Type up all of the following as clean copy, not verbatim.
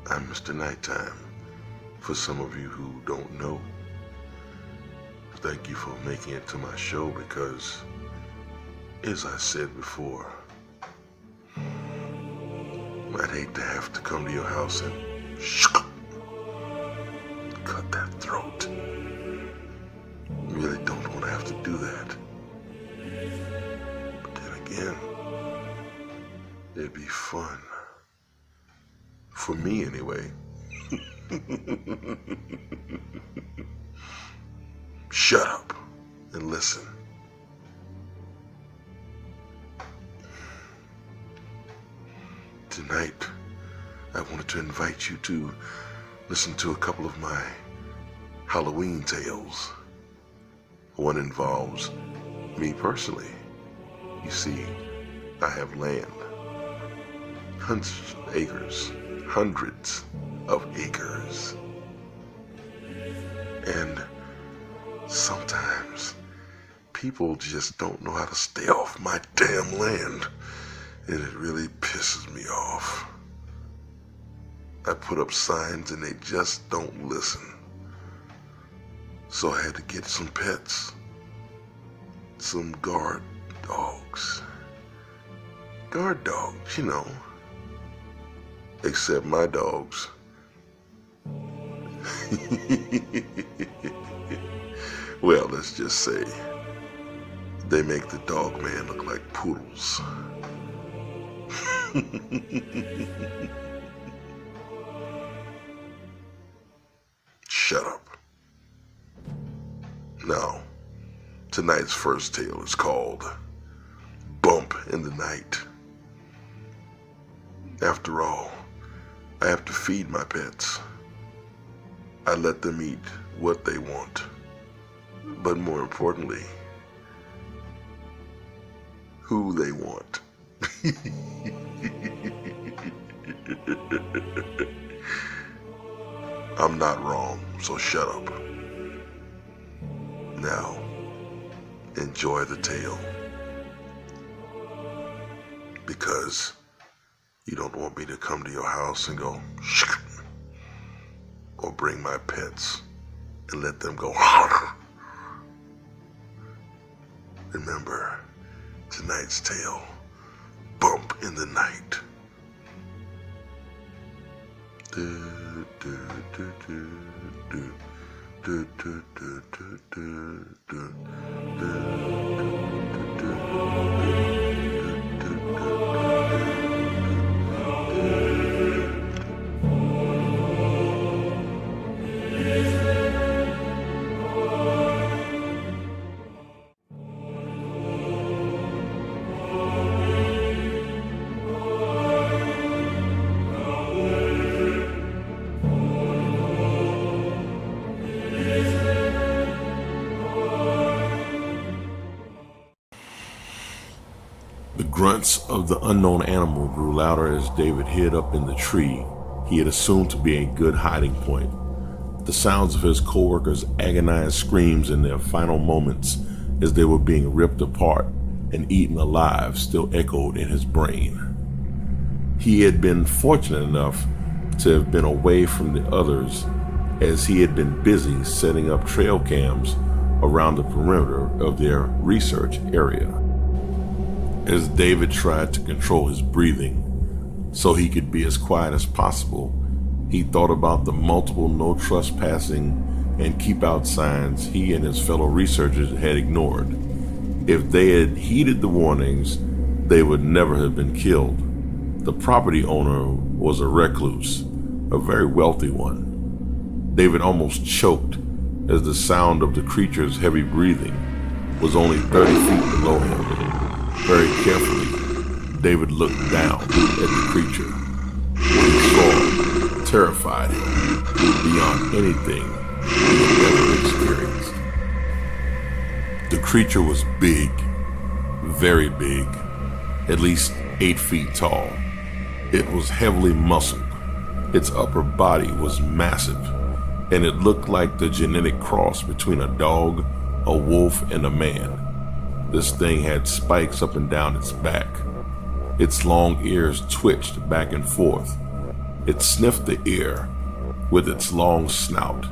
I'm Mr. Nighttime. For some of you who don't know, thank you for making it to my show because, as I said before, I'd hate to have to come to your house and cut that throat. Really don't want to have to do that. But then again, it'd be fun. For me, anyway. Shut up and listen. Tonight, I wanted to invite you to listen to a couple of my Halloween tales. One involves me personally. You see, I have land. Hundreds of acres. And sometimes people just don't know how to stay off my damn land. And it really pisses me off. I put up signs and they just don't listen. So I had to get some pets. Some guard dogs. Guard dogs, you know. Except my dogs. Well, let's just say they make the dog man look like poodles. Shut up. Now, tonight's first tale is called Bump in the Night. After all, I have to feed my pets. I let them eat what they want. But more importantly, who they want. I'm not wrong, so shut up. Now, enjoy the tale. Because you don't want me to come to your house and go or bring my pets and let them go. Remember, tonight's tale, Bump in the Night. The grunts of the unknown animal grew louder as David hid up in the tree he had assumed to be a good hiding point. The sounds of his co-workers' agonized screams in their final moments as they were being ripped apart and eaten alive still echoed in his brain. He had been fortunate enough to have been away from the others as he had been busy setting up trail cams around the perimeter of their research area. As David tried to control his breathing so he could be as quiet as possible, he thought about the multiple no trespassing and keep out signs he and his fellow researchers had ignored. If they had heeded the warnings, they would never have been killed. The property owner was a recluse, a very wealthy one. David almost choked as the sound of the creature's heavy breathing was only 30 feet below him. Very carefully, David looked down at the creature. What he saw terrified him beyond anything he had ever experienced. The creature was big, very big, at least 8 feet tall. It was heavily muscled. Its upper body was massive, and it looked like the genetic cross between a dog, a wolf, and a man. This thing had spikes up and down its back. Its long ears twitched back and forth. It sniffed the air with its long snout.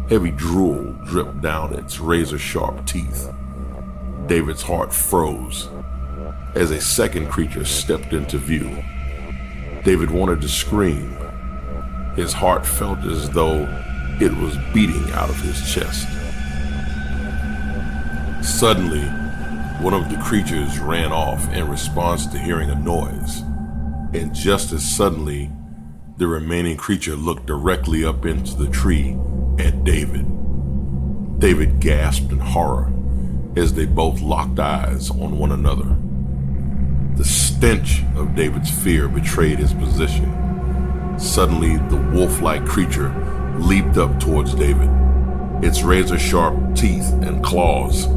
Heavy drool dripped down its razor-sharp teeth. David's heart froze as a second creature stepped into view. David wanted to scream. His heart felt as though it was beating out of his chest. Suddenly, one of the creatures ran off in response to hearing a noise, and just as suddenly, the remaining creature looked directly up into the tree at David. David gasped in horror as they both locked eyes on one another. The stench of David's fear betrayed his position. Suddenly, the wolf-like creature leaped up towards David, its razor-sharp teeth and claws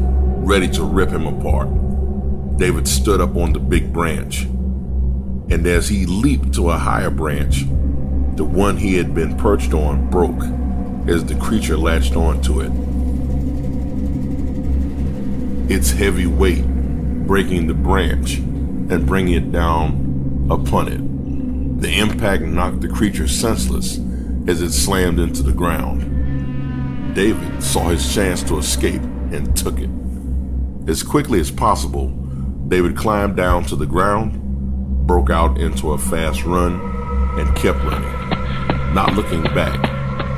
ready to rip him apart. David stood up on the big branch, and as he leaped to a higher branch, the one he had been perched on broke as the creature latched onto it. Its heavy weight breaking the branch and bringing it down upon it. The impact knocked the creature senseless as it slammed into the ground. David saw his chance to escape and took it. As quickly as possible, David climbed down to the ground, broke out into a fast run, and kept running. Not looking back,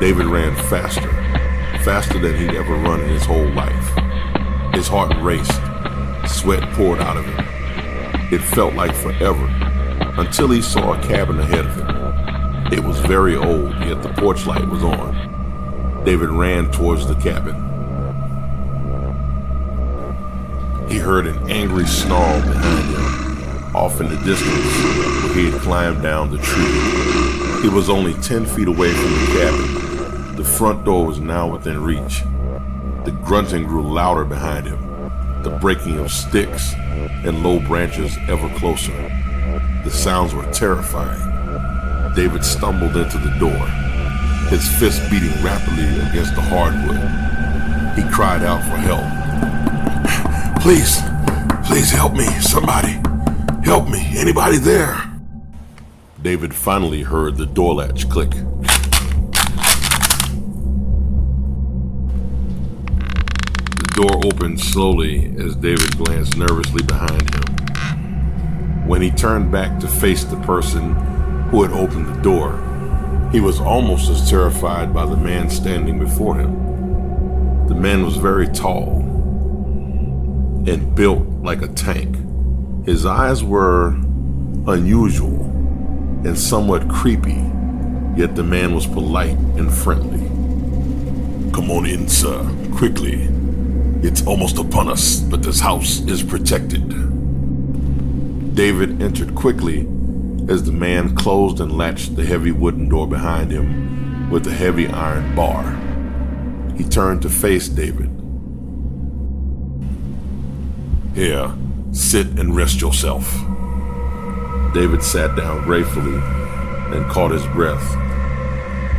David ran faster than he'd ever run in his whole life. His heart raced, sweat poured out of him. It felt like forever, until he saw a cabin ahead of him. It was very old, yet the porch light was on. David ran towards the cabin. He heard an angry snarl behind him, off in the distance where he had climbed down the tree. He was only 10 feet away from the cabin. The front door was now within reach. The grunting grew louder behind him, the breaking of sticks and low branches ever closer. The sounds were terrifying. David stumbled into the door, his fist beating rapidly against the hardwood. He cried out for help. Please help me, somebody. Help me, anybody there? David finally heard the door latch click. The door opened slowly as David glanced nervously behind him. When he turned back to face the person who had opened the door, he was almost as terrified by the man standing before him. The man was very tall and built like a tank. His eyes were unusual and somewhat creepy, yet the man was polite and friendly. Come on in, sir, quickly. It's almost upon us, but this house is protected. David entered quickly as the man closed and latched the heavy wooden door behind him with a heavy iron bar. He turned to face David. Here, sit and rest yourself. David sat down gratefully and caught his breath.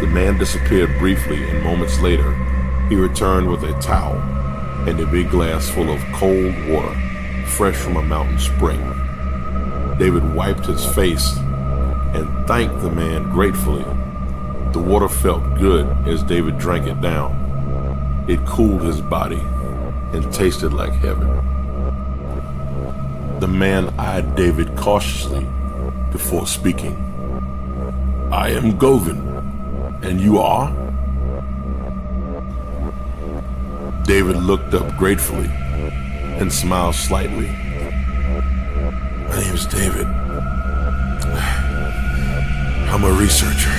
The man disappeared briefly, and moments later, he returned with a towel and a big glass full of cold water, fresh from a mountain spring. David wiped his face and thanked the man gratefully. The water felt good as David drank it down. It cooled his body and tasted like heaven. The man eyed David cautiously before speaking. I am Govin, and you are? David looked up gratefully and smiled slightly. My name is David. I'm a researcher.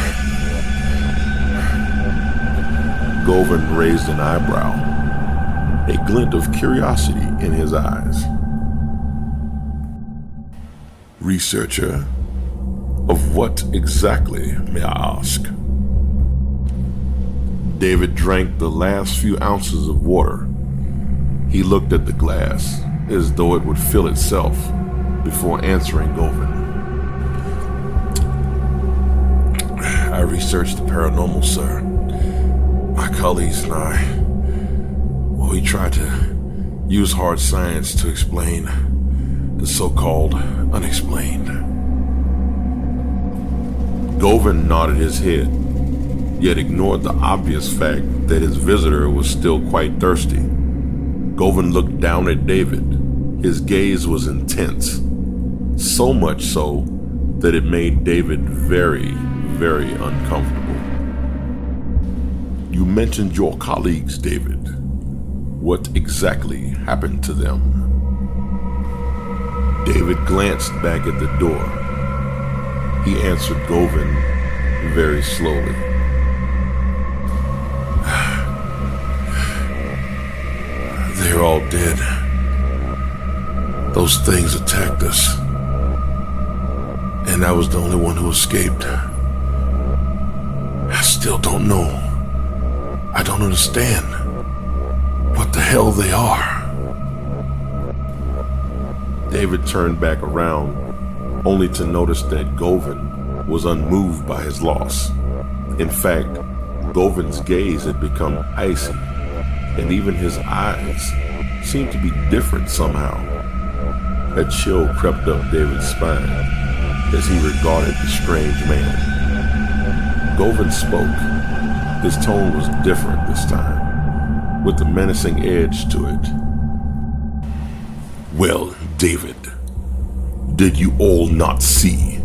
Govin raised an eyebrow, a glint of curiosity in his eyes. Researcher? Of what exactly, may I ask? David drank the last few ounces of water. He looked at the glass as though it would fill itself before answering Govin. I researched the paranormal, sir. My colleagues and I, we try to use hard science to explain the so-called unexplained. Govind nodded his head, yet ignored the obvious fact that his visitor was still quite thirsty. Govind looked down at David. His gaze was intense, so much so that it made David very, very uncomfortable. You mentioned your colleagues, David. What exactly happened to them? David glanced back at the door. He answered Govind very slowly. They're all dead. Those things attacked us. And I was the only one who escaped. I still don't know. I don't understand what the hell they are. David turned back around, only to notice that Govind was unmoved by his loss. In fact, Govind's gaze had become icy, and even his eyes seemed to be different somehow. A chill crept up David's spine as he regarded the strange man. Govind spoke. His tone was different this time, with a menacing edge to it. Well, David, did you all not see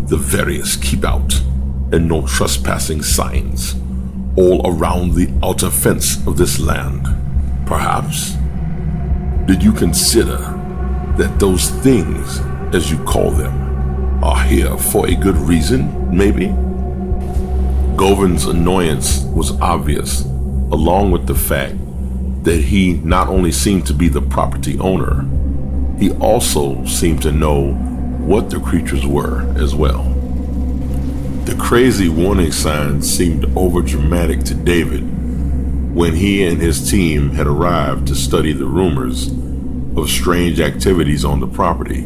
the various keep out and no trespassing signs all around the outer fence of this land? Perhaps? Did you consider that those things, as you call them, are here for a good reason, maybe? Govind's annoyance was obvious, along with the fact that he not only seemed to be the property owner, he also seemed to know what the creatures were as well. The crazy warning signs seemed overdramatic to David when he and his team had arrived to study the rumors of strange activities on the property.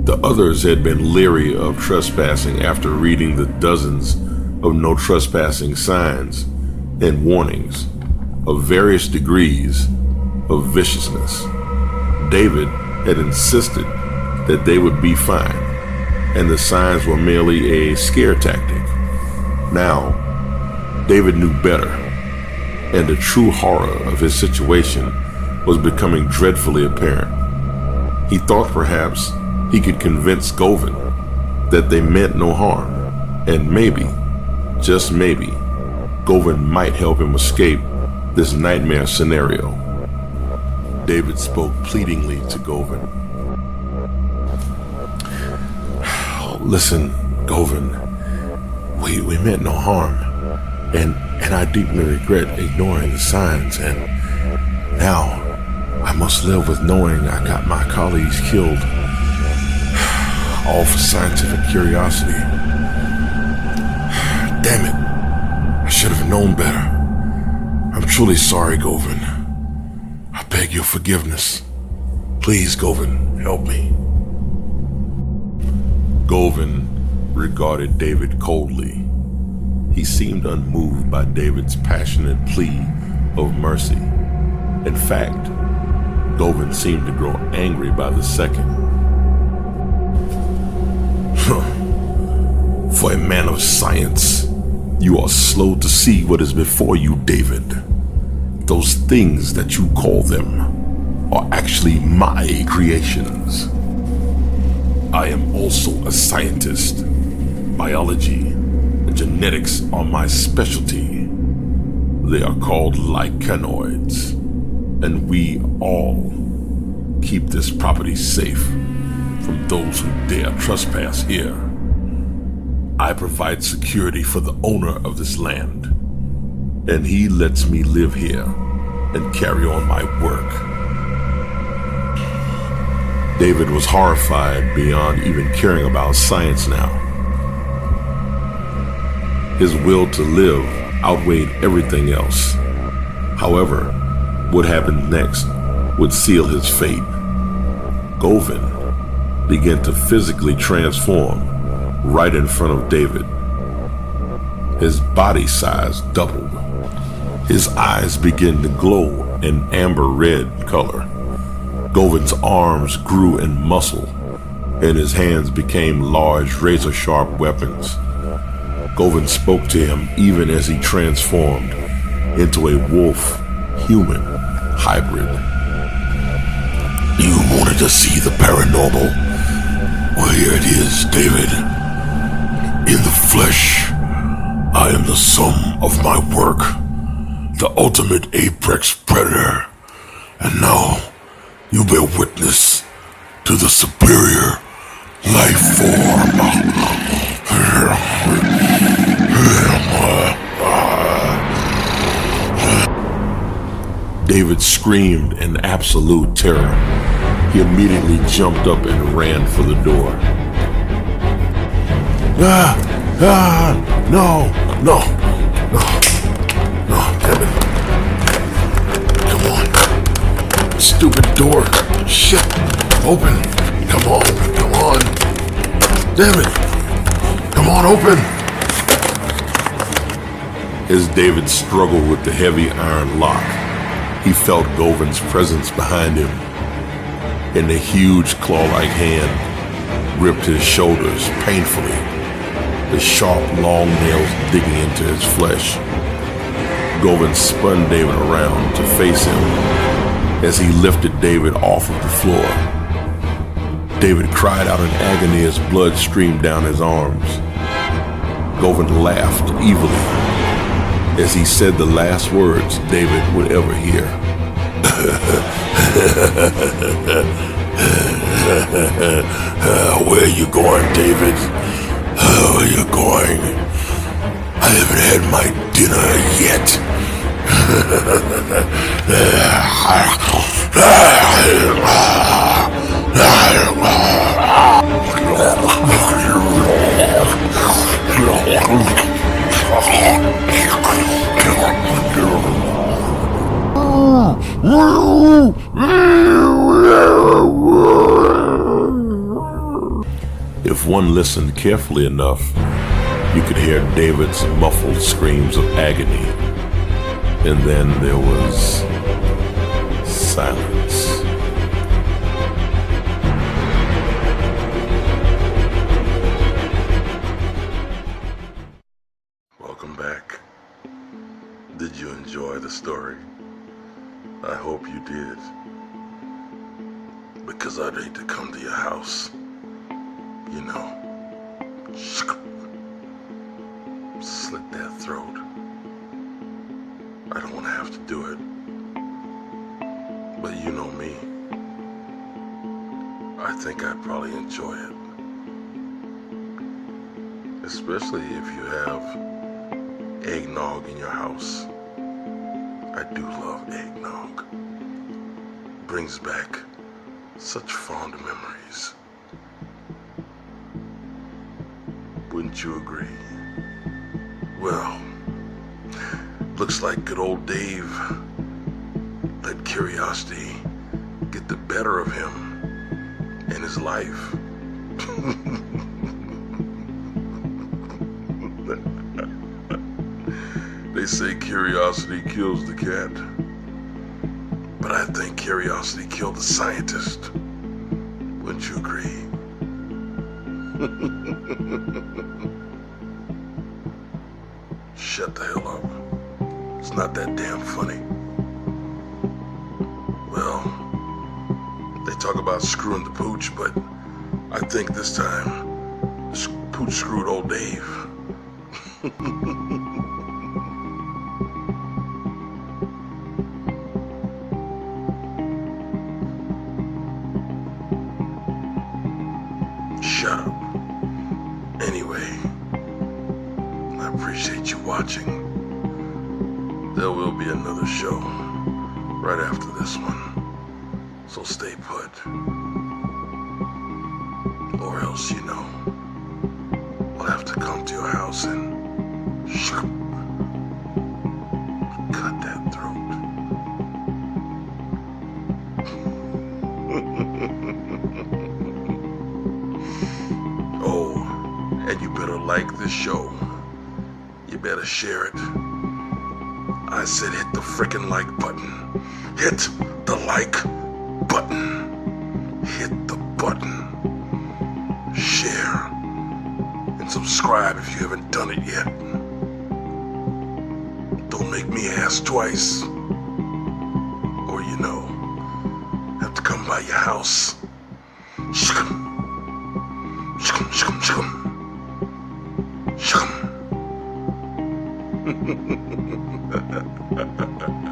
The others had been leery of trespassing after reading the dozens of no trespassing signs and warnings of various degrees of viciousness. David had insisted that they would be fine, and the signs were merely a scare tactic. Now, David knew better, and the true horror of his situation was becoming dreadfully apparent. He thought perhaps he could convince Govind that they meant no harm, and maybe, just maybe, Govind might help him escape this nightmare scenario. David spoke pleadingly to Govind. Listen, Govind, we meant no harm, and I deeply regret ignoring the signs, and now I must live with knowing I got my colleagues killed, all for scientific curiosity. Damn it, I should have known better. I'm truly sorry, Govind. I beg your forgiveness. Please, Govind, help me. Govind regarded David coldly. He seemed unmoved by David's passionate plea of mercy. In fact, Govind seemed to grow angry by the second. For a man of science, you are slow to see what is before you, David. Those things that you call them are actually my creations. I am also a scientist. Biology and genetics are my specialty. They are called lichenoids, and we all keep this property safe from those who dare trespass here. I provide security for the owner of this land, and he lets me live here and carry on my work. David was horrified beyond even caring about science now. His will to live outweighed everything else. However, what happened next would seal his fate. Govind began to physically transform right in front of David. His body size doubled. His eyes began to glow an amber red color. Govind's arms grew in muscle, and his hands became large razor-sharp weapons. Govind spoke to him even as he transformed into a wolf-human hybrid. You wanted to see the paranormal? Well, here it is, David. In the flesh, I am the sum of my work, the ultimate apex predator. And now, you bear witness to the superior life form. David screamed in absolute terror. He immediately jumped up and ran for the door. No, damn it. Come on. Stupid door. Shit. Open. Come on. Damn it. Come on, open. As David struggled with the heavy iron lock, he felt Govind's presence behind him, and the huge claw-like hand gripped his shoulders painfully, the sharp, long nails digging into his flesh. Govind spun David around to face him as he lifted David off of the floor. David cried out in agony as blood streamed down his arms. Govind laughed evilly as he said the last words David would ever hear. Where are you going, David? Where are you going? I haven't had my dinner yet. If one listened carefully enough, you could hear David's muffled screams of agony, and then there was silence. Welcome back. Did you enjoy the story? I hope you did. Because I'd hate to come to your house, you know, slit that throat. I don't want to have to do it. But you know me. I think I'd probably enjoy it. Especially if you have eggnog in your house. I do love eggnog. Brings back such fond memories. Wouldn't you agree? Well, looks like good old Dave let curiosity get the better of him in his life. They say curiosity kills the cat, but I think curiosity killed the scientist. Wouldn't you agree? Shut the hell up. It's not that damn funny. Well, they talk about screwing the pooch, but I think this time the pooch screwed old Dave. Shut up. Anyway, I appreciate you watching. There will be another show right after this one, so stay put. Or else, you know, I'll have to come to your house and cut that throat. Oh, and you better like this show. You better share it. I said hit the frickin' like button. Hit the like button. Hit the button. Share. And subscribe if you haven't done it yet. Don't make me ask twice. Or, have to come by your house. Shkum. Shkum, shkum, shkum. Shkum.